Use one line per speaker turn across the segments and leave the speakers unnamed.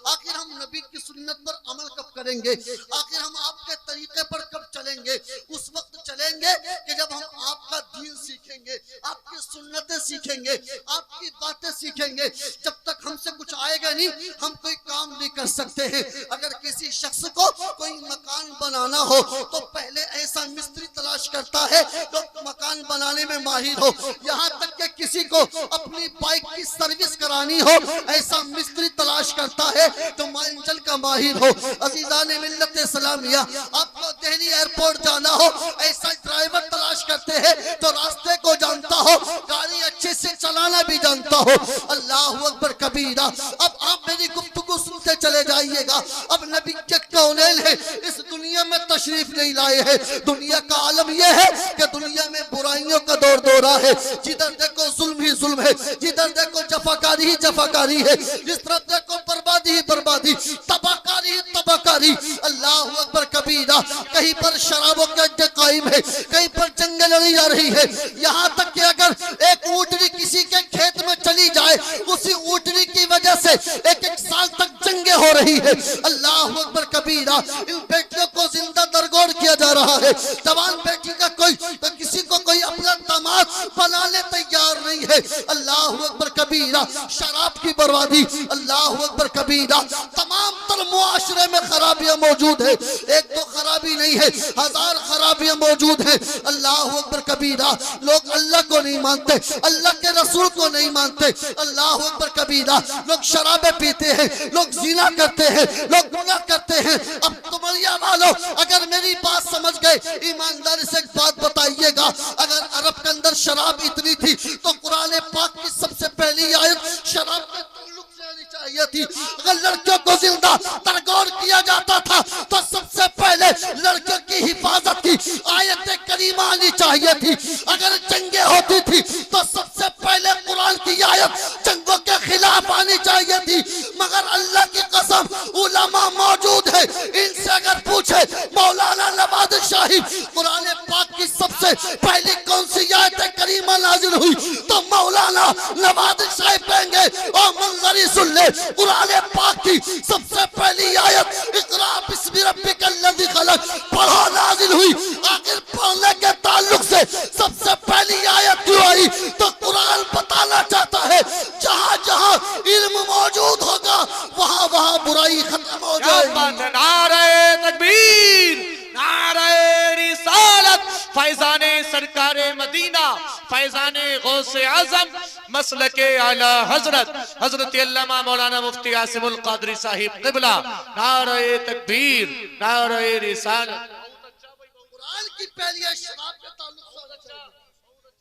आखिर हम नबी की सुन्नत पर अमल कब करेंगे? आखिर हम आपके तरीके पर कब चलेंगे? उस वक्त चलेंगे कि जब हम आपका दीन सीखेंगे, आपकी सुन्नतें सीखेंगे, आपकी बातें सीखेंगे। जब तक हमसे कुछ आएगा नहीं, हम कोई काम नहीं कर सकते हैं। अगर किसी शख्स को कोई मकान बनाना हो तो पहले ऐसा मिस्त्री तलाश करता है जो मकान बनाने में माहिर हो। यहाँ तक कि किसी को अपनी बाइक की सर्विस करानी हो, ऐसा मिस्त्री तलाश करता है जो मंजिल का माहिर हो। अज़ीज़ान मिल्लत इस्लामिया, आपको दिल्ली एयरपोर्ट जाना हो, ऐसा ड्राइवर तलाश करते हैं जो रास्ते को जानता हो, गाड़ी अच्छे से चलाना भी जानता हो। अल्लाहु अकबर कबीरा। अब आप मेरी गुफ्तगू सुनते चले जाइएगा। अब नबी के कौनैन है इस दुनिया में तशरीफ नहीं लाए हैं। दुनिया का आलम यह है कि दुनिया में बुराइयों का दौर दौरा है। जिधर देखो जुल्म ही जुल्म है, जिधर देखो जफाकारी ही जफाकारी है, जिस तरफ देखो बर्बादी ही बर्बादी, तबाहकारी ही तबाहकारी। अल्लाहु अकबर कबीरा। कहीं पर शराबों के अड्डे कायम है, कहीं पर जंग लड़ी जा रही है। यहाँ तक कि अगर एक ऊँटनी किसी के खेत में चली जाए, उसी ऊँटनी की वजह से एक एक साल तक जंगे हो रही है। अल्लाहु अकबर कबीरा। इन बेटियों को जिंदा दरगोर किया जा रहा है। जवान बेटी का कोई तो किसी को कोई अपना दामाद बनाने तैयार नहीं है। अल्लाहु अकबर कबीरा। शराब की बर्बादी। अल्लाहु अकबर कबीरा। तमाम तर मुआशरे में खराबियां मौजूद है। एक तो खराबी नहीं है, हजार खराबियां मौजूद है। अल्लाहु अकबर कबीरा। लोग अल्लाह को नहीं मानते, अल्लाह के रसूल को नहीं मानते। अल्लाहु अकबर कबीरा। लोग शराबें पीते हैं, लोग ज़िना करते हैं, लोग गुनाह करते हैं। अब तुमरिया वालों, अगर मेरी बात समझ गए, ईमानदारी से एक बात बताइएगा, अगर अरब के अंदर शराब इतनी थी तो कुरान पाक की सबसे पहली आयत शराब के ताल्लुक से आनी चाहिए थी। अगर लड़कियों को जिंदा दरगोर किया जाता था तो सबसे पहले लड़कियों की हिफाजत की आयत करीमा आनी चाहिए थी। अगर जंगे होती थी तो सबसे पहले कुरान की आयत जंगों के खिलाफ आनी चाहिए थी। मगर अल्लाह की कसम, उलमा मौजूद है, इनसे अगर पूछे मौलाना नवाज शाही कुरान पाक की सबसे पहली कौन सी आयत करीमा नाजिल हुई, तो मौलाना नवाज शाही कहेंगे और मंजरी सुन ले, कुरान पाक की सबसे पहली आयत इक़रा बिस्मि रब्बिकल लज़ी खलक़ पढ़ो नाजिल हुई। आखिर पढ़ने के ताल्लुक से सबसे पहली आयत क्यों आई? तो कुरान बताना चाहता है जहाँ जहाँ इल्म मौजूद होगा वहाँ वहाँ बुराई खत्म हो जाएगी।
नारे तकबीर, नारे रिसालत, फैजाने सरकारे मदीना, फैजाने गौसे आजम, मसलके आला हजरत हजरत अल्लामा मौलाना मुफ्ती आसिमुल कादरी साहिब क़िबला। नारे तकबीर, नारे रिसालत।
कुरान की पहली आयत शराब के ताल्लुक से आनी चाहिए,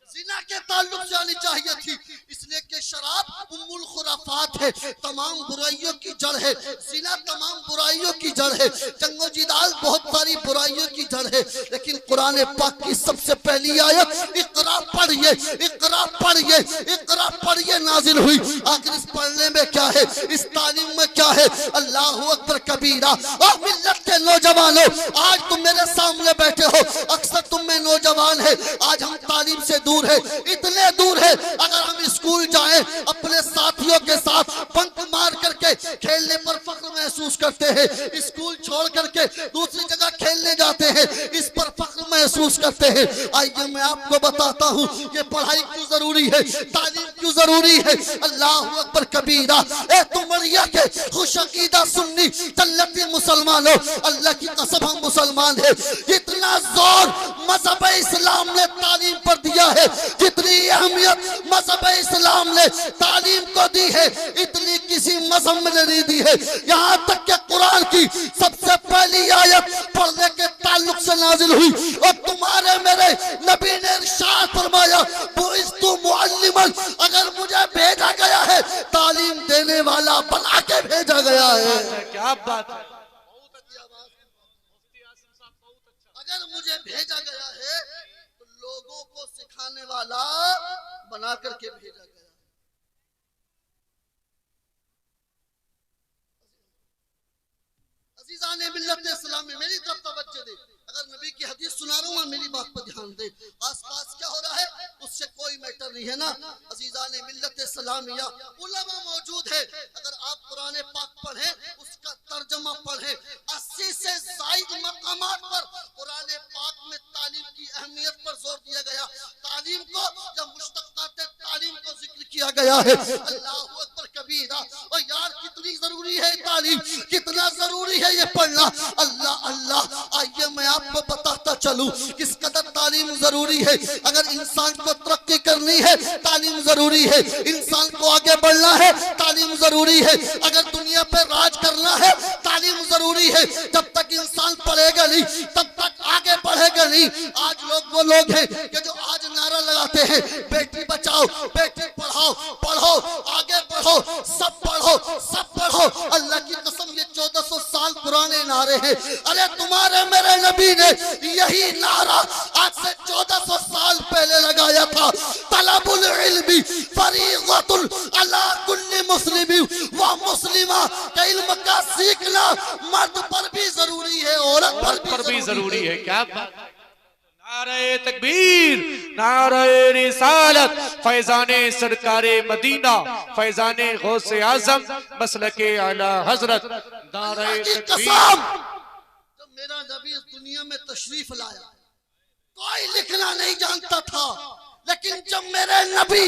जिना के ताल्लुक से आनी चाहिए थी, इसलिए कि शराब उम्मुल खुराफात है, तमाम बुराइयों की जड़ है। जिना तमाम बुराइयों की जड़ है, जंगो जिदाल बहुत सारी बुराइयों की जड़ है। लेकिन कुरान पाक की सबसे पहली आयत इक़रा पढ़िए, इक़रा पढ़िए, इक़रा पढ़िए नाजिल हुई। आखिर इस पढ़ने में क्या है, इस तालीम में क्या है? अल्लाहु अकबर कबीरा। और मिल्लत के नौजवानों, आज तुम मेरे सामने बैठे हो, अक्सर तुम में नौजवान है, आज हम तालीम से दूर है, इतने दूर है। अगर हम स्कूल जाएं अपने साथियों के साथ बंक मार करके खेलने पर फख्र महसूस करते हैं, स्कूल छोड़ करके दूसरी जगह खेलने जाते हैं, इस पर फख्र महसूस करते हैं। आइए मैं आपको बताता हूँ कि पढ़ाई क्यों जरूरी है, तालीम क्यों जरूरी है। अल्लाहु अकबर कबीरा। ए तुमरिया के खुश अकीदा सुन्नी जन्नती मुसलमानों, अल्लाह की कसम हम मुसलमान है। जितना जोर मजहब इस्लाम ने तालीम पर दिया है, जितनी अहमियत मजहब इस्लाम ने तालीम को दी है, इतनी किसी मजहब में नहीं दी है। यहाँ तक कि कुरान की सबसे पहली आयत पढ़ने के ताल्लुक से नाजिल हुई और तुम्हारे मेरे नबी ने इरशाद फरमाया, बुइस्तु मुअल्लिमन, अगर मुझे भेजा गया है तालीम देने वाला बना के भेजा गया है।
क्या बात है,
अगर मुझे भेजा गया है तो लोगों को सिखाने वाला बना करके भेजा गया। अज़ीज़ाने मिल्लत इस्लाम में मेरी तरफ तवज्जो दे। अगर नबी की हदीस सुना रहा हूँ, मेरी बात पर ध्यान दे। आसपास क्या हो रहा है उससे कोई मैटर नहीं है ना। अज़ीज़ाने मिल्लत इस्लामिया, उलमा मौजूद है। अगर आप कुरान पाक पढ़ें गया है। अल्लाह अकबर कबीरा। और यार कितनी जरूरी है तालीम, कितना जरूरी है ये पढ़ना। अल्लाह अल्लाह, आइए मैं आपको बताता चलूं किस कदर तालीम जरूरी है। अगर इंसान को तरक्की करनी है तालीम जरूरी है, इंसान को आगे बढ़ना है तालीम जरूरी है, अगर दुनिया पे राज करना है तालीम जरूरी है। जब तक इंसान पढ़ेगा नहीं तब तक आगे बढ़ेगा नहीं। आज वो लोग हैं कि जो आज नारा लगाते हैं बेटी बचाओ बेटी पढ़ाओ, पढ़ो आगे बढ़ो, सब पढ़ो सब पढ़ो। अल्लाह की कसम ये 1400 साल पुराने नारे हैं। अरे तुम्हारे मेरे नबी ने यही नारा आज से 1400 साल पहले लगाया था। तलबुल इल्मी फरीज़तुन अला कुल्ली मुस्लिमी व मुस्लिमा। का इल्म का सीखना मर्द पर भी जरूरी है, औरत पर भी जरूरी है।
क्या नारे तकबीर, नारे रिसालत, फैजाने सरकारे मदीना, फैजाने गौसे आजम, मसलके आला हजरत। नारे तकबीर।
जब मेरा नबी इस दुनिया में तशरीफ लाया कोई लिखना नहीं जानता था, लेकिन जब मेरे नबी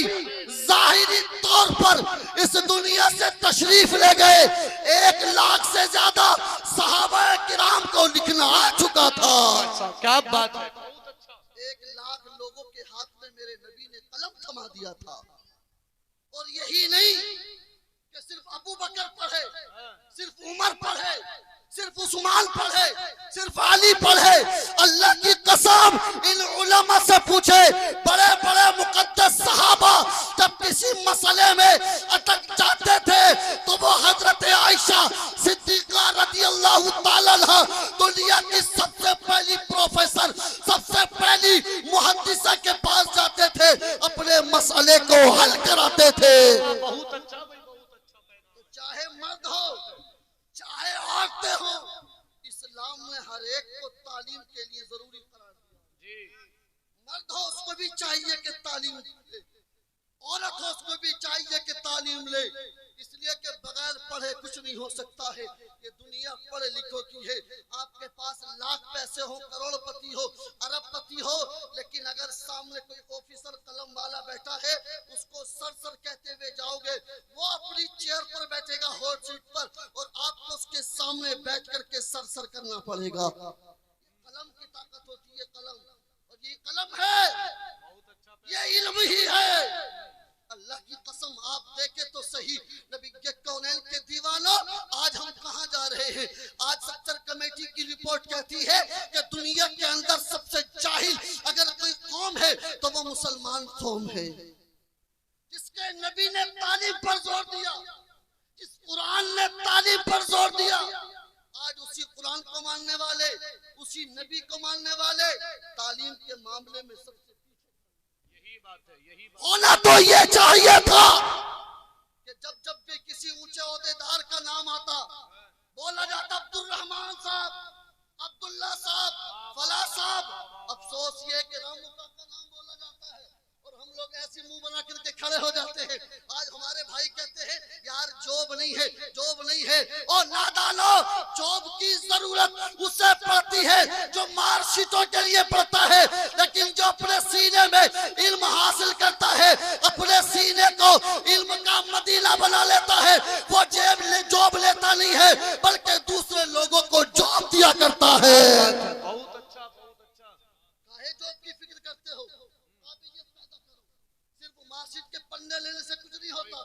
जाहिरी तौर पर इस दुनिया से तशरीफ ले गए 1 लाख से ज्यादा सहाबा किराम को लिखना आ चुका था।
क्या बात है।
1 लाख लोगों के हाथ में मेरे नबी ने कलम थमा दिया था। और यही नहीं कि सिर्फ अबू बकर पढ़े, सिर्फ उमर पढ़े, सिर्फ उस्मान पढ़े, सिर्फ अली पढ़े। अल्लाह की कसम इन उलमा से पूछे, बड़े बड़े मुकद्दस सहाबा जब किसी मसले में अटक जाते थे तो वो हजरत आयशा सिद्दीका रज़ियल्लाहु ताला अन्हा दुनिया की सबसे पहली प्रोफेसर, सबसे पहली मुहद्दिसा के पास जाते थे, अपने मसले को हल कराते थे।
बहुत अच्छा भाई, बहुत अच्छा।
चाहे मर्द हो चाहे औरतें हो, इस्लाम में हर एक को तालीम के लिए जरूरी करार दिया। मर्द हो उसको भी चाहिए कि तालीम ले, औरत हो उसको भी चाहिए कि तालीम ले, इसलिए कि बगैर पढ़े कुछ नहीं हो सकता है। ये दुनिया पढ़े लिखो की है। आपके पास लाख पैसे हो, करोड़पति हो, अरबपति हो, लेकिन अगर सामने कोई ऑफिसर कलम वाला बैठा है उसको सर सर कहते हुए जाओगे, वो अपनी चेयर पर बैठेगा हॉट सीट पर, और आपको उसके सामने बैठ करके सर सर करना पड़ेगा। कलम की ताकत होती है, कलम, और ये कलम है, ये इल्म ही है। अल्लाह की कसम आप देखे तो सही, नबी के कौनैन के दीवानों, आज हम कहां जा रहे हैं? आज सच्चर कमेटी की रिपोर्ट कहती है कि दुनिया के अंदर सबसे जाहिल अगर कोई कौम है तो वो मुसलमान कौम है, जिसके नबी ने तालीम पर जोर दिया, जिस कुरान ने तालीम पर जोर दिया। आज उसी कुरान को मानने वाले, उसी नबी को मानने वाले तालीम के मामले में सबसे होना तो ये चाहिए था कि जब जब भी किसी ऊंचे ओहदेदार का नाम आता, बोला जाता अब्दुल रहमान साहब, अब्दुल्ला साहब, फला साहब। अफसोस ये कि रामुका का नाम बोला जाता है और हम लोग ऐसे मुंह बना करके खड़े हो जाते हैं। आज हमारे भाई कहते हैं यार जॉब नहीं है, जॉब नहीं है। और नादानो, जॉब की जरूरत उसे पड़ती है जो मार्कशीटों के लिए पढ़ता है, लेकिन जो अपने सीने में इल्म हासिल करता है, अपने सीने को इल्म का मदीना बना लेता है, वो जॉब लेता नहीं है बल्कि दूसरे लोगों को जॉब दिया करता है।
बहुत अच्छा, बहुत अच्छा।
काहे जॉब की फिक्र करते हो? काबिलियत पैदा करो। सिर्फ मार्कशीट के पन्ने लेने से कुछ नहीं होता,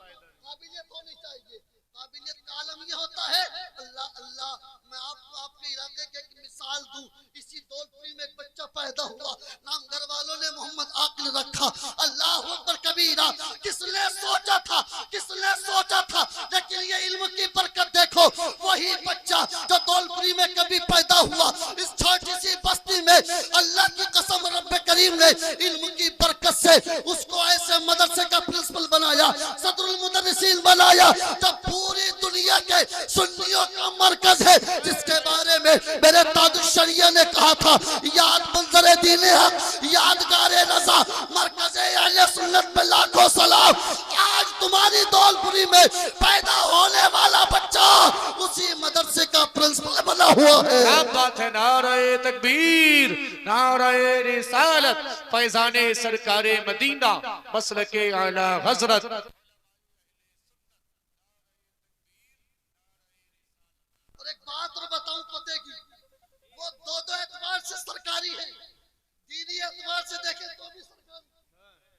काबिलियत होनी चाहिए। काबिलियत का आलम ये होता है, अल्लाह अल्लाह, मैं आपको आपके इलाके की एक मिसाल दूं। इसी दौलपुरी में एक बच्चा पैदा हुआ, नाम घर वालों ने मोहम्मद आकिल रखा। अल्लाह अकबर कबीरा। किसने सोचा था, किसने सोचा था? लेकिन ये इल्म की बरकत देखो, वही बच्चा जो दौलपुरी में कभी पैदा हुआ, इस छोटी सी बस्ती में अल्लाह की कसम रब्ब करीम ने इल्म की बरकत से उसको ऐसे मदरसे का प्रिंसिपल बनाया, सदरुल मुदर्रिसीन बनाया, जब पूरी दुनिया के सुन्नियों का मरकज है, जिसके बारे में मेरे ताजुल शरिया ने कहा था, याद मंजर दीने हक, यादगारे रजा, मरकज़े अहले सुन्नत पे लाखों सलाम। आज तुम्हारी दौलपुरी में पैदा होने वाला बच्चा उसी मदरसे का प्रिंसिपल बना हुआ है।
क्या बात है। नारे तकबीर, नारे रिसालत, फैजाने सरकारे मदीना, मसलके आला हजरत।
और एक बात और बताऊं पते की, वो दो एतबार से सरकारी है, दीनी एतबार से देखें तो भी सरकारी।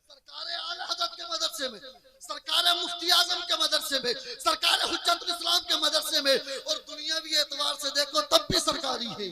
सरकार आला हज़रत के मदरसे में, सरकार मुफ्ती आजम के मदरसे में, सरकार हुज्जतुल इस्लाम के मदरसे में, और दुनियावी एतबार से देखो तब भी सरकारी है।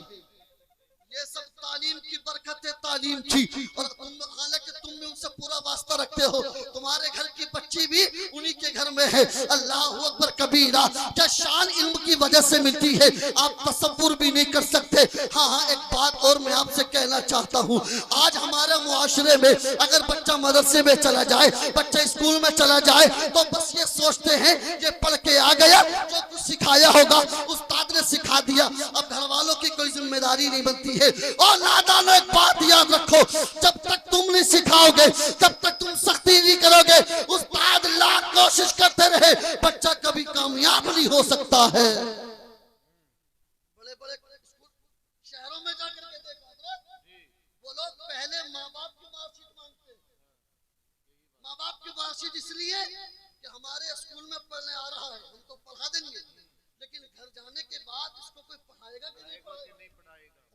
ये सब तालीम की बरकत है, तालीम की। और हालांकि तुम में उनसे पूरा वास्ता रखते हो, तुम्हारे घर की बच्ची भी उन्हीं के घर में है। अल्लाह अकबर कबीरा, क्या शान इल्म की वजह से मिलती है, आप तसव्वुर भी नहीं कर सकते। हाँ, एक बात और मैं आपसे कहना चाहता हूँ, आज हमारे मुआशरे में अगर बच्चा मदरसे में चला जाए, बच्चा स्कूल में चला जाए, तो बस ये सोचते हैं ये पढ़ के आ गया, जो कुछ सिखाया होगा उस्ताद ने सिखा दिया, अब घर वालों की कोई जिम्मेदारी नहीं बनती है। और नादानो, एक बात याद रखो, जब तक तुम नहीं सिखाओगे, जब तक तुम सख्ती नहीं करोगे, उस्ताद लाख कोशिश करते रहे, बच्चा कभी कामयाब नहीं हो सकता है। बड़े बड़े शहरों में जाकर के देखो, वो लोग पहले माँ बाप की मार्कशीट मांगते हैं। माँ बाप की मार्कशीट इसलिए कि हमारे स्कूल में पढ़ने आ रहा है, हम तो पढ़ा देंगे, लेकिन घर जाने के बाद इसको कोई पढ़ाएगा कि नहीं पढ़ाएगा,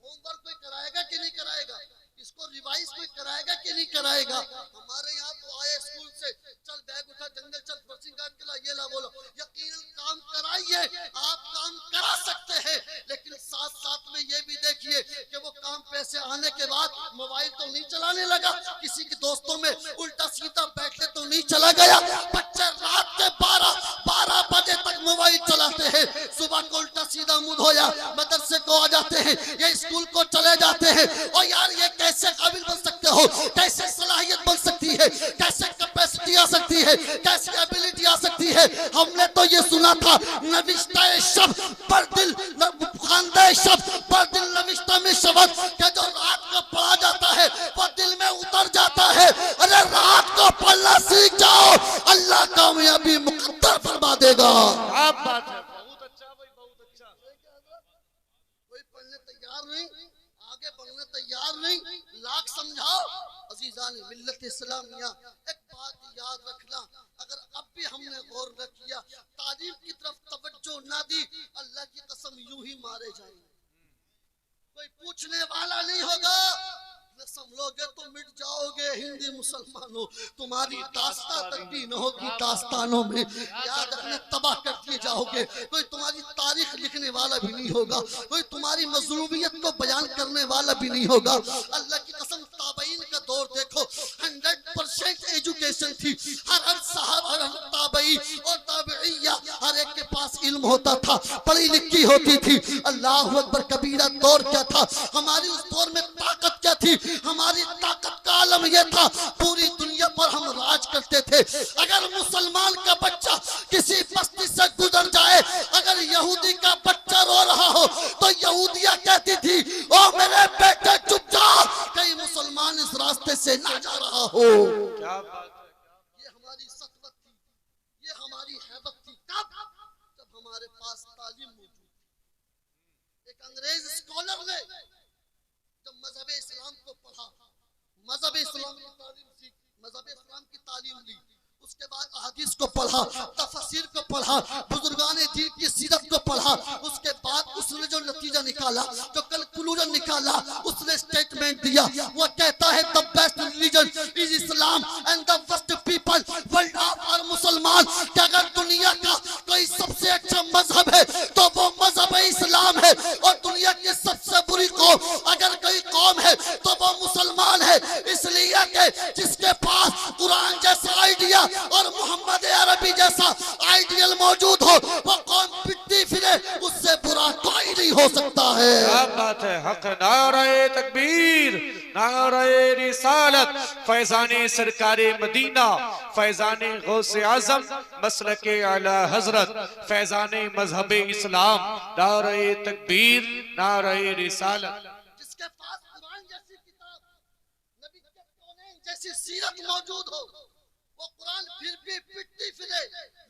होमवर्क कोई कराएगा कि नहीं कराएगा, इसको रिवाइज कोई कराएगा कि नहीं कराएगा। हमारे यहाँ तो आए स्कूल से, चल बैग उठा, जंगल चल, पर्चिंग कार्ड के ला, ये ला, बोलो, यकीनन काम कराइए, आप काम करा सकते हैं, लेकिन साथ साथ में ये भी देखिए कि वो काम पैसे आने के बाद मोबाइल तो नहीं चलाने लगा, किसी के दोस्तों में उल्टा सीधा बैठे तो नहीं चला गया। बच्चे रात के 12 बजे तक मोबाइल चलाते हैं, सुबह को उल्टा सीधा मुंह धोया मदरसे को आ जाते हैं, ये स्कूल को चले जाते हैं। और यार, ये कैसे काबिल बन सकते हो, कैसे सलाहियत बन सकती है, कैसे कैपेसिटी आ सकती है, कैसे एबिलिटी आ सकती है। हमने तो ये सुना था, नविश्ता शब्द पर दिल, खानदे शब्द पर दिल, नविश्ता में शब्द के जो रात को पढ़ा जाता है वो दिल में उतर जाता है। अरे रात को पढ़ना सीख जाओ, अल्लाह कामयाबी मुकद्दर फरमा देगा।
आप बात है, बहुत अच्छा भाई, बहुत अच्छा।
कोई पढ़ने तैयार नहीं, आगे बढ़ने तैयार नहीं, लाख समझाओ। अजीजान मिल्लत इस्लामिया, एक बात याद रखना, अगर अब भी हमने गौर न किया, तालीम की तरफ तवज्जो ना दी, अल्लाह की कसम यूं ही मारे जाएंगे। कोई पूछने वाला नहीं होगा, समझोगे तो मिट जाओगे। हिंदी मुसलमानों, तुम्हारी दास्तां तक भी न होगी, दास्तानों में याद रखने तबाह कर दिए जाओगे। कोई तुम्हारी तारीख लिखने वाला भी नहीं होगा, कोई तुम्हारी मजलूमियत को बयान करने वाला भी नहीं होगा। अल्लाह की कसम, ताबईन का दौर देखो, 100% एजुकेशन थी। हर साहब, हर ताबई और ताबईया, हर एक के पास इल्म होता था, पढ़ी लिखी होती थी। अल्लाह अकबर कबीरा, दौर क्या था हमारी, उस दौर में ताकत क्या थी, हमारी ताकत का आलम यह था, पूरी दुनिया पर हम राज करते थे। अगर मुसलमान का बच्चा किसी बस्ती से गुजर जाए, अगर यहूदी का बच्चा रो रहा हो, तो यहूदिया कहती थी, ओ मेरे बेटे चुप जा, कहीं मुसलमान इस रास्ते से ना जा रहा हो।
क्या बात है,
ये हमारी सतवत थी, ये हमारी हैबत थी। कब? जब हमारे पास तालीम मौजूद थी। एक अंग्रेज स्कॉलर ने जब मजहब इस्लाम को पढ़ा, मजहब इस्लाम की तालीम सीखी, मजहब इस्लाम की तालीम ली, उसके बाद हदीस को पढ़ा, तफसीर को पढ़ा, बुजुर्गाने दीन की सीरत को पढ़ा, उसके बाद उसने जो नतीजा निकाला, जो कंक्लूजन निकाला, उसने स्टेटमेंट दिया। वो कहता है the best religion is Islam and the worst people world are मुसलमान। कि अगर दुनिया का कोई सबसे अच्छा मजहब है तो वो मजहब इस्लाम है, और दुनिया की सबसे बुरी कौम अगर कोई कौम है तो वो मुसलमान है। इसलिए कि जिसके पास कुरान जैसा आइडिया और मोहम्मद अरबी जैसा आइडियल मौजूद हो, वो कौन पिटती फिरे, उससे बुरा कोई नहीं हो सकता है।
क्या बात है, हक नारे तकबीर, नारे रिसालत, फैजाने सरकारे मदीना, फैजाने गौसे आजम, मसलके आला हजरत, फैजाने मजहबे इस्लाम, नारे तकबीर, नारे रिसालत।
जिसके पास कुरान जैसी किताब, नबी के कौनैन जैसी सीरत मौजूद हो, वो कुरान फिर भी पिटती फिरे,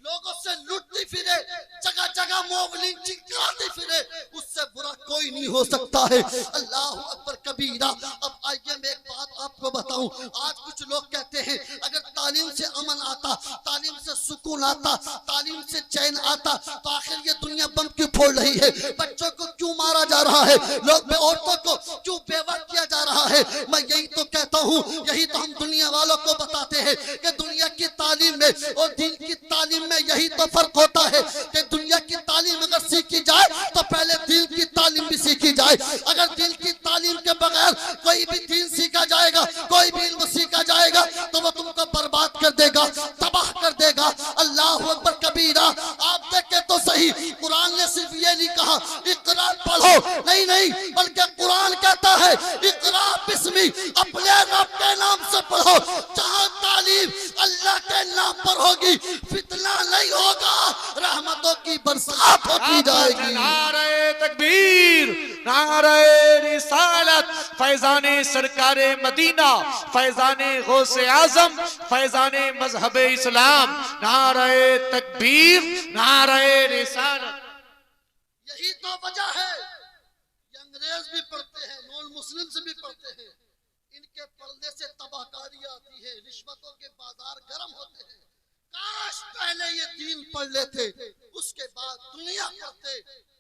लोगों से लुटती फिरे, जगह जगह मोबलिंग चिल्लाती फिरे, उससे बुरा कोई नहीं हो सकता है। अल्लाह अकबर कबीरा। अब आइए मैं एक बात आपको बताऊं, आज कुछ लोग कहते हैं अगर तालीम से अमन आता, तालीम से सुकून आता, तालीम से चैन आता, तो आखिर ये दुनिया बम क्यों छोड़ रही है, बच्चों को क्यों मारा जा रहा है, लोग औरतों को क्यों बेवा किया जा रहा है। मैं यही तो कहता हूँ, यही तो हम दुनिया वालों को बताते हैं कि दुनिया की तालीम में और दीन की तालीम में यही तो फर्क होता है कि दुनिया की तालीम अगर सीखी जाए तो पहले दीन की तालीम भी सीखी जाए। अगर दीन की तालीम के बगैर कोई भी दीन सीखा जाएगा, कोई भी इल्म सीखा जाएगा तो वो तुमको बर्बाद कर देगा, तबाह कर देगा। अल्लाह अकबर कबीरा। आप देखें तो सही, कुरान ने सिर्फ ये नहीं कहा इकरा पढ़ो, नहीं नहीं, बल्कि कुरान कहता है इकरा बिस्मी, अपने रब के नाम से पढ़ो। जहां तालीम अल्लाह के नाम पर होगी फितना नहीं होगा, रहमतों की बरसात होती जाएगी।
नारे तकबीर, नारे रिसालत, फैजाने सरकारे मदीना, फैजाने गौसे आजम, फैजाने मजहबे इस्लाम। नारे तकबीर, नारे रिसालत।
यही तो वजह है, ये अंग्रेज भी पढ़ते हैं, नॉन मुस्लिम से भी पढ़ते हैं, इनके पढ़ने से तबाहकारी आती है, रिश्वतों के बाजार गर्म होते हैं। काश पहले ये दीन पढ़ लेते, उसके बाद दुनिया पढ़ते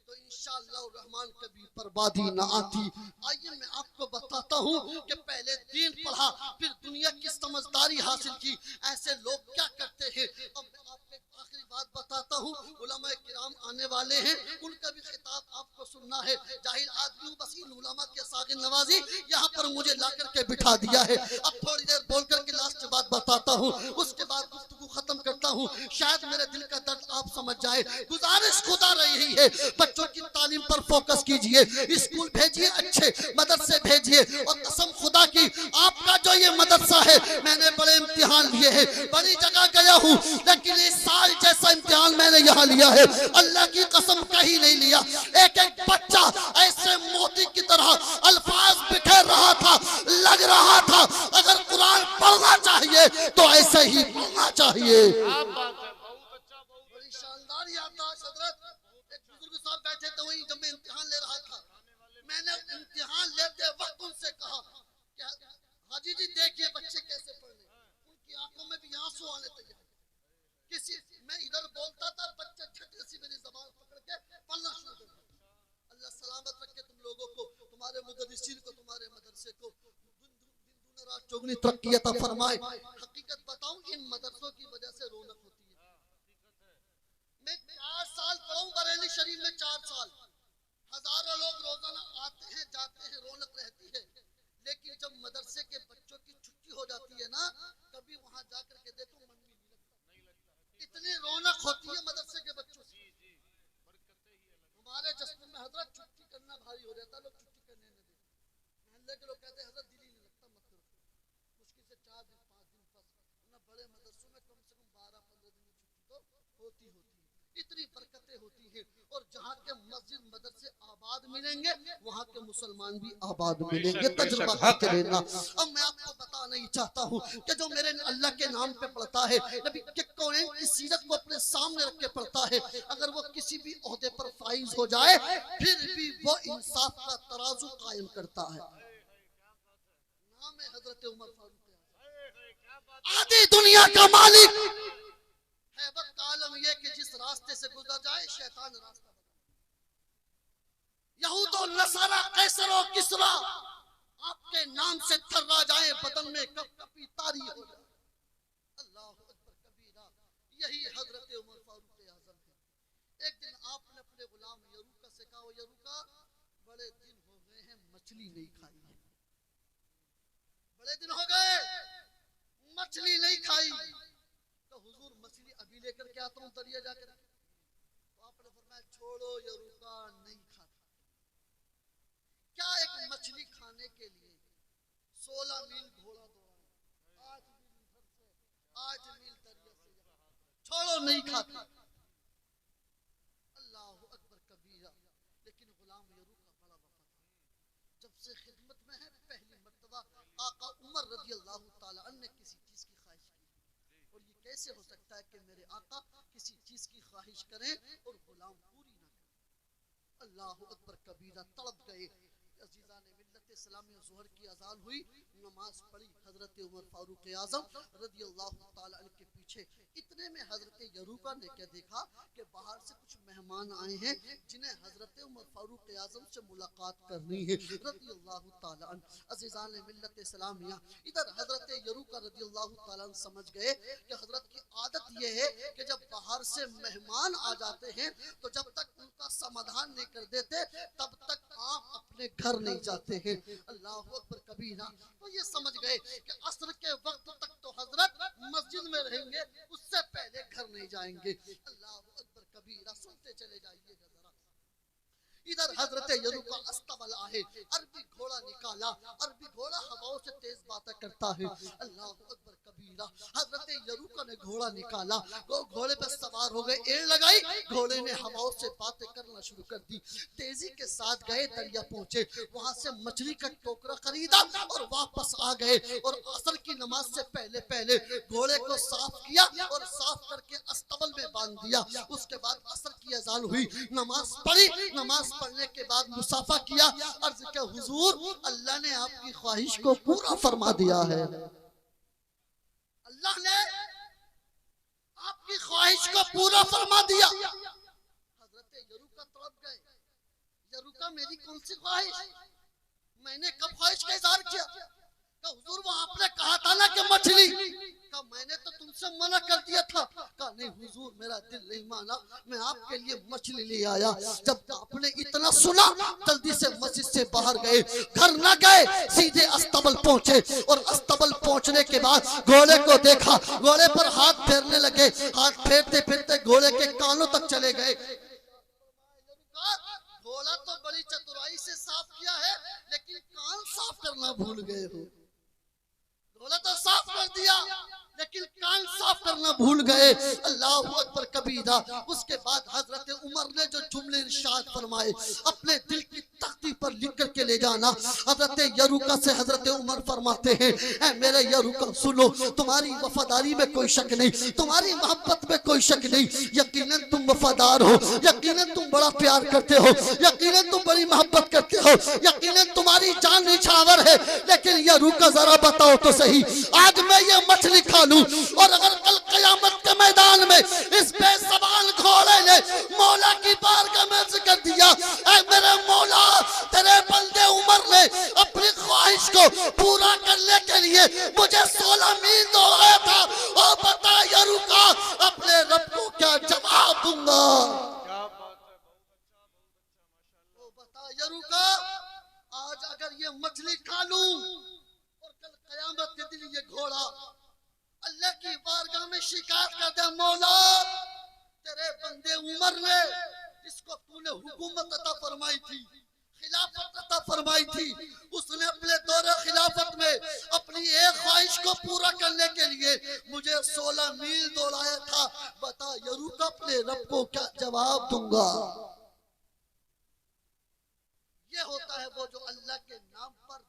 तो इंशाअल्लाह रहमान कभी बर्बादी ना आती। आइए मैं आपको बताता हूँ कि पहले दीन पढ़ा फिर दुनिया की समझदारी हासिल की, ऐसे लोग क्या करते हैं। अब मैं आपको एक आखिरी बात बताता हूँ, उलमाए किराम आने वाले हैं, उनका भी खिताब आपको सुनना है। जाहिल आदमी बस इन उलमा के सागिर नवाजी यहाँ पर मुझे ला करके बिठा दिया है। अब थोड़ी देर बोल करके लास्ट बात बताता हूँ, उसके बाद गुफ्तगू खत्म करता हूँ, शायद मेरे दिल का दर्द आप समझ जाए। गुजारिश खुदा रही है, बच्चों की तालीम पर फोकस कीजिए, स्कूल भेजिए, अच्छे मदरसे भेजिए, और कसम खुदा की आपका जो ये मदरसा है, मैंने बड़े इम्तिहान लिए हैं, बड़ी जगह गया हूँ, लेकिन इस साल जैसा इम्तिहान मैंने यहाँ लिया है, अल्लाह की कसम कहीं नहीं लिया। एक एक बच्चा ऐसे मोती की तरह अल्फाज बिखेर रहा था, लग रहा था अगर कुरान पढ़ना चाहिए तो ऐसे ही पढ़ना चाहिए। बड़ी शानदार याददाश्त हजरत। एक बुजुर्ग साहब बैठे थे वहीं जब मैं इम्तिहान ले रहा था, मैंने इम्तिहान लेते वक्त उनसे कहा हाजी जी देखिए बच्चे कैसे पढ़ रहे, उनकी आंखों में भी आंसू आने तैयार। किसी मैं इधर बोलता था, बच्चे झटके से मेरी ज़बान पकड़ के पढ़ना शुरू कर दिया। अल्लाह सलामत रखे तुम लोगों को, तुम्हारे मुदर्रिसीन को, तुम्हारे मदरसे को दिन रात चौगुनी तरक्की अता फरमाए। हकीकत बताऊं, इन मदरसों की वजह से रौनक होती है। मैं 4 साल पढ़ा बरेली शरीफ में, 4 साल, हजारों लोग रोजाना आते हैं जाते हैं, रौनक रहती है। लेकिन जब मदरसे के बच्चों की छुट्टी हो जाती है ना, कभी वहां जाकर के देखो मन भी नहीं लगता, इतनी रौनक होती है मदरसे के बच्चों से। हमारे जश्न में हजरत छुट्टी करना भारी हो जाता, लोग छुट्टी करने नहीं देते। मोहल्ले के लोग कहते हैं हजरत दिल ही नहीं लगता, मत करो, मुश्किल से 4 दिन 5 दिन बस, वरना बड़े मदरसों में कम से कम 12-15 दिन की छुट्टी तो होती है। इतनी बरकतें होती हैं, और जहाँ के मस्जिद मदरसे आबाद मिलेंगे वहाँ के मुसलमान भी आबाद मिलेंगे, तजुर्बा करके लेना। अब मैं आपको बता नहीं चाहता हूँ कि जो मेरे अल्लाह के नाम पे पढ़ता है, नबी के कौन की सीरत को अपने सामने रख के पढ़ता है, अगर वो किसी भी ओहदे पर फाइज हो जाए फिर भी वो इंसाफ का तराजू कायम करता है। नाम है हजरत उमर फारूक। आधी दुनिया का मालिक हैबत का आलम यह कि जिस रास्ते से गुजर जाए शैतान रास्ता बना। यहूद और नसारा कैसर और किसरा आपके नाम से थर्रा जाए, बदन में कप कपी तारी हो जाए। अल्लाह अकबर कबीरा। यही हजरत उमर फारूक आजम है। एक दिन आपने अपने गुलाम यरूका से कहा, यरूका बड़े दिन हो गए हैं मछली नहीं खाई है, बड़े दिन हो गए मछली नहीं खाई। तो हुजूर मछली अभी लेकर के आता हूँ दरिया जाकर। तो आपने फरमाया छोड़ो यरूका नहीं खाता। क्या एक मछली खाने के लिए 16 मील घोड़ा दौड़ा, 8 मील इधर से 8 मील दरिया से, छोड़ो नहीं खाता। अल्लाह अकबर कबीरा। लेकिन गुलाम यरूका बड़ा वफादार, जब से खिदमत में है पहली मर्तबा आका उमर रज़ी अल्लाह ताला अन्हु ने किसी चीज की ख्वाहिश की। और ये कैसे हो सकता है कि मेरे आका किसी चीज की ख्वाहिश करें और गुलाम पूरी ना करें। अल्लाह अकबर कबीरा। तड़प गए, अजीज़ान मिल्लत इस्लामी ज़ोहर की अज़ान हुई, नमाज पढ़ी, हजरत उमर फारूक आज़म रज़ी अल्लाह ताला अन्हु के पीछे। इतने में हजरत यरूका ने क्या देखा कि बाहर से कुछ मेहमान आए हैं जिन्हें हजरत उमर फारूक आज़म से मुलाकात करनी है रज़ी अल्लाह ताला अन्हु। अजीज़ान मिल्लत इस्लामिया, इधर हजरत यरूका रज़ी अल्लाह ताला अन्हु समझ गए कि हजरत की आदत यह है कि जब बाहर से मेहमान आ जाते हैं तो जब तक उनका समाधान नहीं कर देते तब तक आप अपने घर नहीं जाते हैं। अल्लाह अकबर कबीरा। तो ये समझ गए कि असर के वक्त तक तो हजरत मस्जिद में रहेंगे, उससे पहले घर नहीं जाएंगे। अल्लाह अकबर कबीरा। सुनते चले जाइएगा जरा। इधर हजरत यरूका अस्तबल आए, अरबी घोड़ा निकाला। अरबी घोड़ा हवाओं से तेज बातें करता है। अल्लाह अकबर कबीरा। हजरत यरूका ने घोड़ा निकाला, वो घोड़े पर सवार हो गए, एड़ लगाई, घोड़े ने हवाओं से बातें करना शुरू कर दी। तेजी के साथ गए, दरिया पहुंचे, वहां से मछली का टोकरा खरीदा और वापस आ गए और असर की नमाज से पहले पहले घोड़े को साफ किया और साफ करके अस्तबल में बांध दिया। उसके बाद असर की अजान हुई, नमाज पढ़ी, नमाज पढ़ने के बाद मुसाफा किया। अर्ज के हुजूर, अल्लाह ने आपकी ख्वाहिश को पूरा फरमा दिया है। अल्लाह ने आपकी ख्वाहिश को पूरा फरमा दिया। हजरत यरूका तड़प गए। यरूका, मेरी कौन सी ख्वाहिश? मैंने कब ख्वाहिश का इजहार किया? हुजूर, वो आपने कहा था ना कि मछली। का मैंने तो तुमसे मना कर दिया था। कहा नहीं हुजूर, मेरा दिल नहीं माना, मैं आपके लिए मछली ले आया। जब आपने इतना सुना जल्दी से मस्जिद से बाहर गए, घर न गए, सीधे अस्तबल पहुंचे और अस्तबल पहुंचने के बाद घोड़े को देखा, घोड़े पर हाथ फेरने लगे। हाथ फेरते फेरते घोड़े के कानों तक चले गए। घोड़ा तो बड़ी चतुराई से साफ किया है, लेकिन कान साफ करना भूल गए हो। घोड़ा तो साफ कर दिया, लेकिन कान साफ करना भूल गए। अल्लाह अकबर कबीरा। उसके बाद हजरत उमर ने जो जुमले इरशाद फरमाए, अपने दिल की तख्ती पर लिख करके ले जाना। हजरत यरूका से हजरत उमर फरमाते हैं, ऐ मेरे यरूका सुनो, तुम्हारी वफादारी में कोई शक नहीं, तुम्हारी मोहब्बत में कोई शक नहीं। यकीनन तुम वफादार हो, यकीनन तुम बड़ा प्यार करते हो, यकीनन तुम बड़ी मोहब्बत करते हो, यकीनन तुम्हारी जान निछावर है। लेकिन यरूका जरा बताओ तो सही, आज मैं ये मछली खा लूं और अगर कल कयामत के मैदान में इस बेज़बान घोड़े ने मौला की बारगाह में अर्ज कर दिया, ऐ मेरे मौला, तेरे बंदे उमर ने अपनी ख्वाहिश को पूरा करने के लिए मुझे 16 मील दौड़ाया था, और बता यरूका, अपने रब को क्या जवाब दूंगा? वो बता यरूका, आज अगर ये मछली खा लूं और कल कयामत के दिन ये घोड़ा अल्लाह की बारगाह में शिकायत कर दे, मौला तेरे बंदे उमर ने, जिसको तूने हुकूमत अता फरमाई थी, खिलाफत अता फरमाई थी, उसने अपने दौरे खिलाफत में अपनी एक ख्वाहिश को पूरा करने के लिए मुझे 16 मील दौड़ाया था। बता यरूका, अपने रब को क्या जवाब दूंगा? ये होता है वो जो अल्लाह के नाम पर,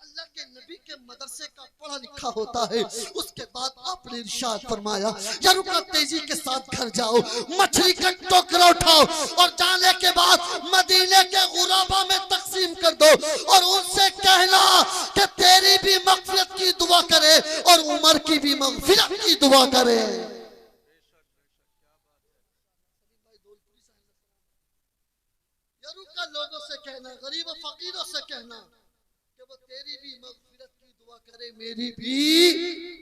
अल्लाह के नबी के मदरसे का पढ़ा लिखा होता है। उसके बाद आपने इरशाद फरमाया, यरूका तेजी के साथ घर जाओ, मछली का टोकरा उठाओ और जाने के बाद मदीने के गुराबा में तकसीम कर दो और उनसे कहना कि तेरी भी मगफिरत की दुआ करे और उमर की भी मगफिरत की दुआ करे। यरूका लोगों से कहना, गरीब फकीरों से कहना कि वो तेरी भी मगफिरत की दुआ करे, मेरी भी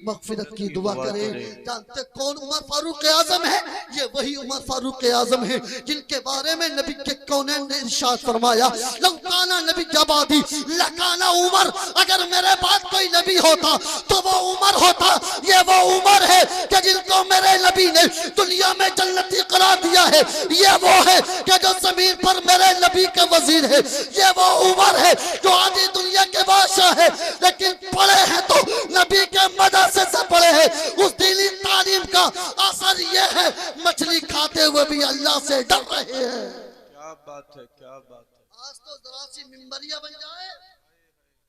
मगफिरत की दुआ करे। जानते कौन उमर फारूक आजम है? ये वही उमर फारूक आजम है जिनके बारे में नबी के कौनैन ने इरशाद फरमाया, लौकाना नबी जबादी लकाना उमर, अगर मेरे बाद कोई नबी होता तो वो उमर होता। ये वो उमर है कि जिनको मेरे नबी ने दुनिया में जन्नती करार दिया है। ये वो है कि जो जमीन पर मेरे नबी का वजीर है। ये वो उमर है जो आधी दुनिया के बादशाह है, लेकिन पढ़े हैं तो नबी के मदरसे से पढ़े हैं। उस दीनी तालीम का असर ये है, मछली खाते हुए भी अल्लाह से डर रहे हैं।
क्या बात है, क्या बात है।
आज तो जरा सी मिंबरिया बन जाए,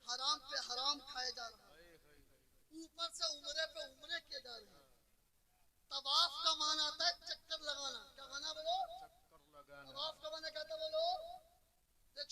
हराम पे हराम खाए जा रहा है, ऊपर से उम्रे पे उम्रे किए जा रहे हैं। तवाफ का मान आता है चक्कर लगाना। क्या माना बोलो? तवाफ का माना कहता बोलो? एक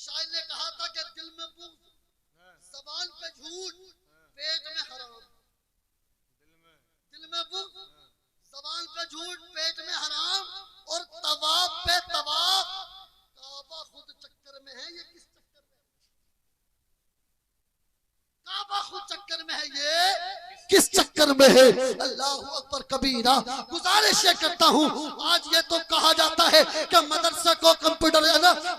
चक्कर में है। अल्लाह अकबर कबीरा। गुजारिश ये करता हूँ, आज ये तो कहा जाता है कि मदरसे को कंप्यूटर,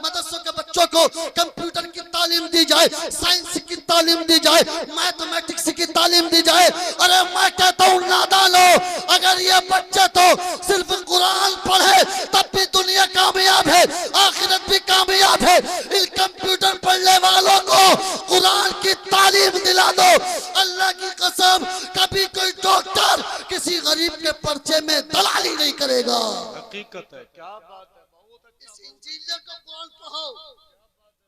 मदरसों के बच्चों को कंप्यूटर की तालीम दी जाए, साइंस की तालीम दी जाए, मैथमेटिक्स की तालीम दी जाए। अरे मैं कहता हूँ नादानो, अगर ये बच्चे तो सिर्फ कुरान पढ़े तब भी दुनिया कामयाब है, आखिरत भी कामयाब है। इन कंप्यूटर पढ़ने वालों को कुरान की तालीम दिला दो। अल्लाह की कसम, कभी कोई डॉक्टर किसी गरीब के पर्चे में दलाली नहीं करेगा।
हकीकत है, क्या बात है।
इस इंजीनियर को कुरान पढ़ाओ,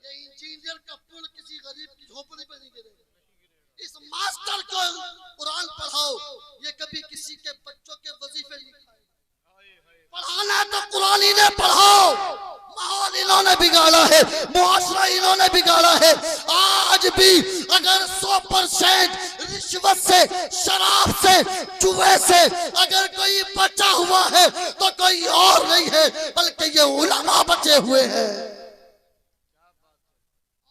ये इंजीनियर का पुल किसी गरीब की झोपड़ी पे नहीं गिरेगा। इस मास्टर को कुरान पढ़ाओ, ये कभी किसी के बच्चों के वजीफे नहीं खाएगा। पढ़ाना तो कुरान ही ने पढ़ाओ। माहौल इन्होंने बिगाड़ा है, मुआशरा इन्होंने बिगाड़ा है। आज भी अगर 100% रिश्वत से, शराब से, जुए से अगर कोई बचा हुआ है तो कोई और नहीं है, बल्कि ये उलमा बचे हुए हैं।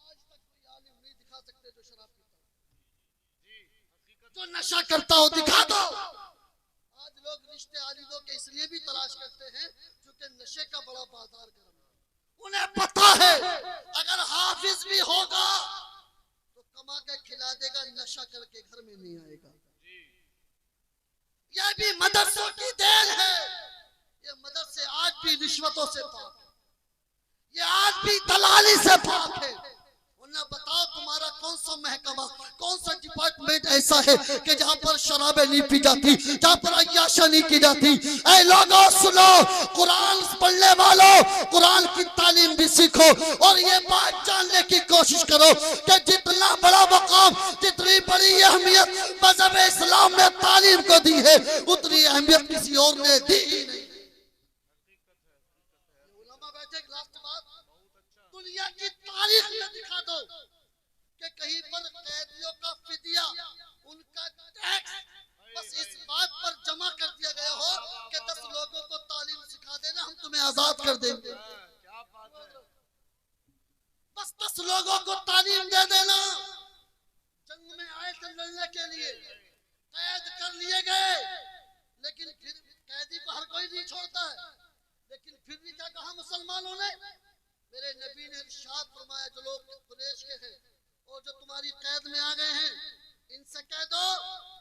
आज तक कोई आलिम नहीं दिखा सकते जो शराब पीता हो, जो नशा करता हो, दिखा दो। आज लोग रिश्ते आलिमों के इसलिए भी तलाश करते हैं क्योंकि नशे का बड़ा बाजार गर्म है। उन्हें पता है अगर हाफिज भी होगा तो कमा के खिला देगा, नशा करके घर में नहीं आएगा। यह भी मदरसों की देन है। ये मदरसे आज भी रिश्वतों से पाक है, ये आज भी दलाली से पाक है। उन्हें बताओ तुम्हारा कौन सा महकमा, कौन सा डिपार्टमेंट ऐसा है कि जहां पर शराबें नहीं पी जाती, जहां पर अय्याशा नहीं की जाती। ऐ लोगों सुनो, कुरान पढ़ने वालों, कुरान की तालीम भी सीखो और ये बात जानने की कोशिश करो कि जितना बड़ा मकाम, जितनी बड़ी अहमियत मजहब इस्लाम ने तालीम को दी है, उतनी अहमियत किसी और ने दी ही नहीं। दुनिया की तारीख में दिखा दो कि कहीं पर कैदियों का फिदिया, उनका टैक्स बस इस बात पर जमा कर दिया गया हो कि 10 लोगों को तालीम सिखा देना, हम तुम्हें आजाद कर देंगे। बस 10 लोगों को तालीम दे देना। जंग में आए थे लड़ने के लिए, कैद कर लिए गए, लेकिन फिर कैदी को हर कोई नहीं छोड़ता है। लेकिन फिर भी क्या कहा मुसलमानों ने? मेरे नबी ने इरशाद फरमाया, जो लोग कुरैश के हैं और जो तुम्हारी कैद में आ गए हैं, इनसे कह दो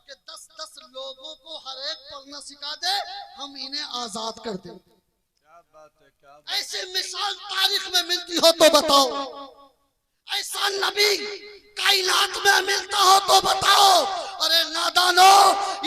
कि 10-10 लोगों को हर एक पढ़ना सिखा दे, हम इन्हें आजाद कर दें।
क्या बात है, क्या बात।
ऐसी मिसाल तारीख में मिलती हो तो बताओ, ऐसा नबी कायनात में मिलता हो तो बताओ। अरे नादानो,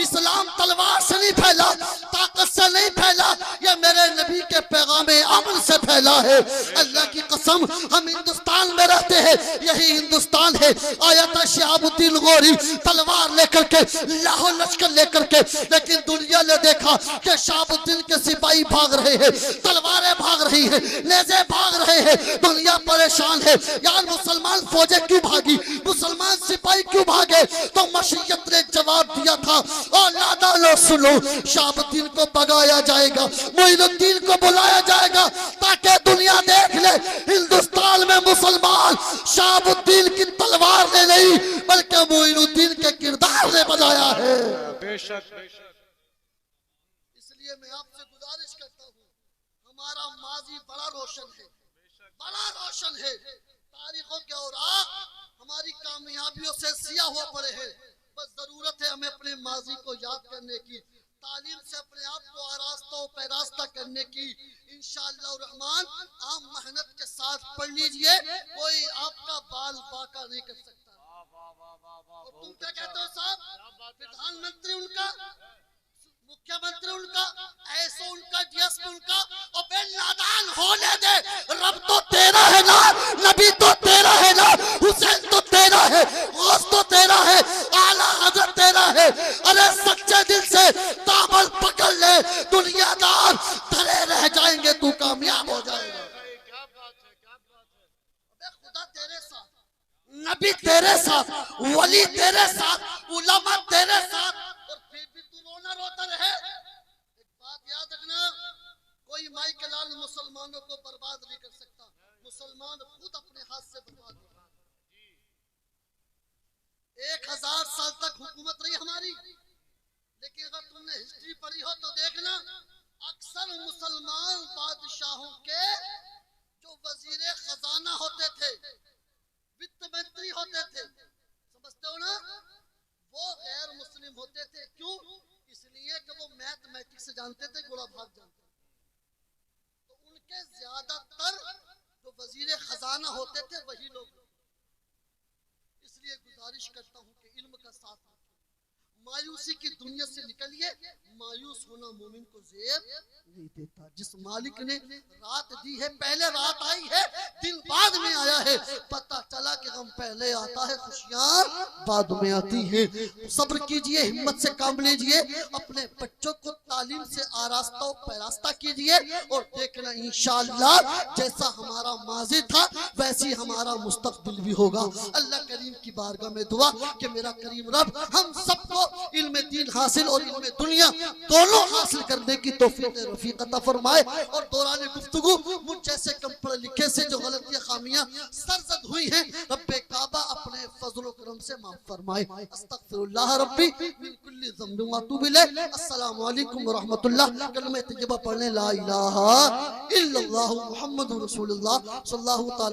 इस्लाम तलवार से नहीं फैला, ताकत से नहीं फैला, ये मेरे नबी के पैगाम अमल से फैला है। अल्लाह की कसम, हम हिंदुस्तान में रहते हैं, यही हिंदुस्तान है। आया था शहाबुद्दीन गौरी तलवार लेकर के, लाहौर लश्कर लेकर के, लेकिन दुनिया ने देखा कि शहाबुद्दीन के सिपाही भाग रहे हैं, तलवारें भाग रही है, नेज़े भाग रहे हैं। दुनिया परेशान है, यार मुसलमान फौजें क्यों भागी, मुसलमान सिपाही क्यों भागे? तो मशीयत ने जवाब दिया था, और नादानो सुनो, शहाबुद्दीन को भगाया जाएगा, मोइनुद्दीन को बुलाया जाएगा, ताकि दुनिया देख ले हिंदुस्तान में मुसलमान शहाबुद्दीन की तलवार ने नहीं बल्कि मोइनुद्दीन के किरदार ने बनाया है।
बेशक बेशक।
इसलिए मैं आपसे गुजारिश करता हूँ, हमारा माजी बड़ा रोशन है, बड़ा रोशन है। तारीखों के औराक हमारी कामयाबियों से सिया हुआ पड़े हैं। बस जरूरत है हमें अपने माजी को याद करने की, तालीम से अपने आप को आरास्ता और पैरास्ता करने की। इंशाअल्लाह रहमान आप मेहनत के साथ पढ़ लीजिए, कोई आपका बाल बाका नहीं कर सकता। और तुम क्या कहते हो साहब? प्रधानमंत्री उनका, मुख्यमंत्री उनका, ऐसा उनका, डीएसपी उनका, और बेनादान होने दे। रब तो तेरा है ना, नबी तो तेरा है ना, हुसैन तो तेरा है, गौस तो तेरा है, आला हजरत तेरा है। अरे सच्चे दिल से दामन पकड़ ले, दुनियादार धरे रह जाएंगे, तू कामयाब हो जाएगा।
क्या बात है, क्या बात है।
खुदा तेरे साथ, नबी तेरे साथ, वली तेरे साथ, उलमा तेरे साथ, और फिर भी तू रोना रोता रहे। एक बात याद रखना, कोई माई के लाल मुसलमानों को बर्बाद नहीं कर सकता, मुसलमान खुद अपने हाथ से बर्बाद होगा। 1000 साल तक हुकूमत रही हमारी, लेकिन अगर तुमने हिस्ट्री पढ़ी हो तो देखना, अक्सर मुसलमान बादशाहों के जो वजीर खजाना होते थे, वित्त मंत्री होते थे, समझते हो ना, वो गैर मुस्लिम होते थे। क्यों? इसलिए कि वो मैथमेटिक्स जानते थे, गुणा भाग जानते थे। तो उनके ज्यादातर जो वजीर खजाना होते थे वही लोग। इसलिए गुजारिश करता हूँ कि इल्म का साथ रखिए, मायूसी की दुनिया से निकलिए। मायूस होना मोमिन को ज़ेब नहीं देता। जिस मालिक ने रात दी है, पहले रात आई है, दिन बाद में आया है। पता चला कि गम पहले आता है, खुशियां बाद में आती है। सब्र कीजिए, हिम्मत से काम लीजिए, अपने बच्चों को तालीम से आरास्ता और पैरास्ता कीजिए और देखना इंशाअल्लाह जैसा हमारा माजी था वैसी हमारा मुस्तकबिल भी होगा। अल्लाह करीम की बारगाह में दुआ कि मेरा करीम रब हम सबको इल्म दीन हासिल और इल्म दुनिया दोनों हासिल करने की तौफीक रफीक अता फरमाए। और दौरान गुफ्तगू मुझ जैसे कम पढ़े लिखे से जो गलतियां खामियां सरजद हुई हैं, रब्बे काबा अपने फजल करम से माफ फरमाए। अस्तगफिरुल्लाह रब्बी मिन कुल्ली ज़ंबिन व अतूबु इलैह। अस्सलामु अलैकुम व रहमतुल्लाह। कलमा तैयबा पढ़ने ला इलाहा इल्लल्लाहु मुहम्मदुर रसूलुल्लाह सल्लल्लाहु तआला